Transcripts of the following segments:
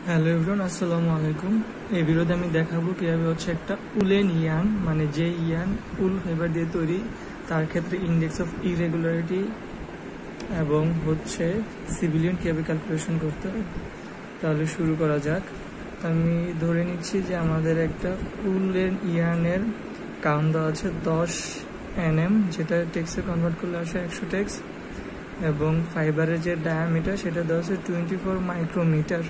Hello everyone, আসসালামু আলাইকুম। এই ভিডিওতে আমি দেখাবো কিভাবে একটা উলেন ইয়ান, মানে যে ইয়ান উল ফাইবার দিয়ে তৈরি, তার ক্ষেত্রে ইন্ডেক্স অফ ইরেগুলারিটি এবং সিভিলিয়ান কিভাবে ক্যালকুলেশন করতে হয়। তাহলে শুরু করা যাক। আমি ধরে নিচ্ছি যে আমাদের একটা উলেন ইয়ানের কাউন্ট দেওয়া আছে 10 nm, যেটা টেক্সে কনভার্ট করলে আসে 100 টেক্স, এবং ফাইবারের যে ডায়ামিটার সেটা দেওয়া আছে 24 মাইক্রোমিটার,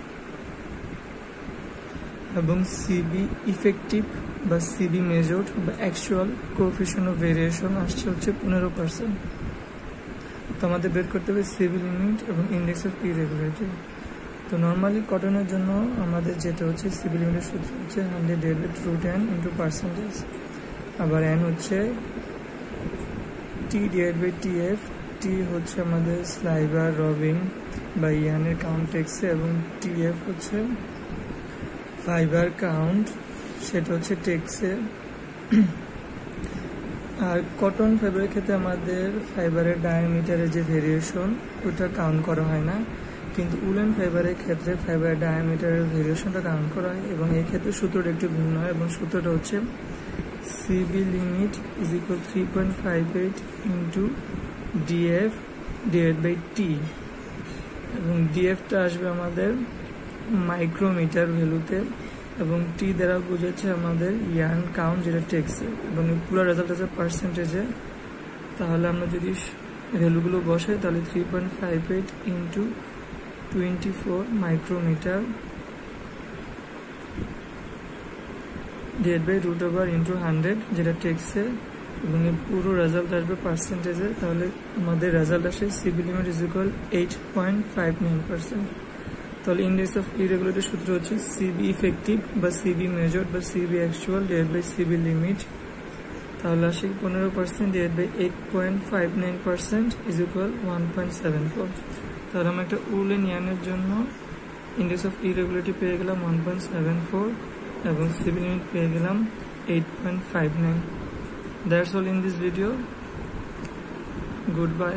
এবং সিবি ইফেক্টিভ বা সিবি মেজর্ড বা অ্যাকচুয়াল কোএফিশিয়েন্ট অফ ভেরিয়েশন আসছে 15%। তো আমাদের বের করতে হবে সিবি লিমিট এবং ইন্ডেক্স অফ ইরেগুলারিটি। তো নর্মালি কটনের জন্য আমাদের যেটা সিবি লিমিটের সূত্র 100 ডিভাইডেড √n ইন্টু পার্সেন্টেজ, আবার n টি ডিভাইড বাই টিএফ। টি আমাদের স্লাইবার রবিং বা ইয়ানের কাউন্ট টেক্সে, এবং টিএফ ফাইবার কাউন্ট, সেটা টেক্সে। আর কটন ফাইবারের ক্ষেত্রে আমাদের ফাইবারের ডায়ামিটারের যে ভেরিয়েশন ওটা কাউন্ট করা হয় না, কিন্তু উলেন ফাইবারের ক্ষেত্রে ফাইবারের ডায়ামিটারের ভেরিয়েশনটা কাউন্ট করা হয়, এবং এই ক্ষেত্রে সূত্রটা একটু ভিন্ন হয়, এবং সূত্রটা CB limit is equal 3.58 into DF divide by T, এবং ডিএফটা আসবে আমাদের মাইক্রোমিটার ভ্যালুতে, এবং টি দ্বারা বোঝাচ্ছে আমাদের ইয়ার্ন কাউন্ট, যেটা টেক্সে, এবং পুরো রেজাল্ট আছে পার্সেন্টেজে। তাহলে আমরা যদি ভ্যালুগুলো বসাই তাহলে 3.58 ইন্টু 24 মাইক্রোমিটার ডিভাইড বাই √ওভার ইন্টু 100, যেটা টেক্সে, এবং পুরো রেজাল্ট আসবে পার্সেন্টেজে। তাহলে আমাদের রেজাল্ট আসে সিবি লিমিট ইজ ইকুয়াল 8.59%। তাহলে ইন্ডেক্স অফ ইরেগুলারিটির সূত্র সিবি ইফেক্টিভ বা সিবি মেজর্ড বা CB actual divide by CB limit. তাহলে আসে 15% ডিভাইড বাই 8.59% ইজ ইকুয়াল 1.74। তাহলে আমরা একটা উলেন ইয়ানের জন্য ইন্ডেক্স অফ ইরেগুলারিটি পেয়ে গেলাম 1.74, এবং সিবি লিমিট পেয়ে গেলাম 8.59। That's all in this video. Good bye.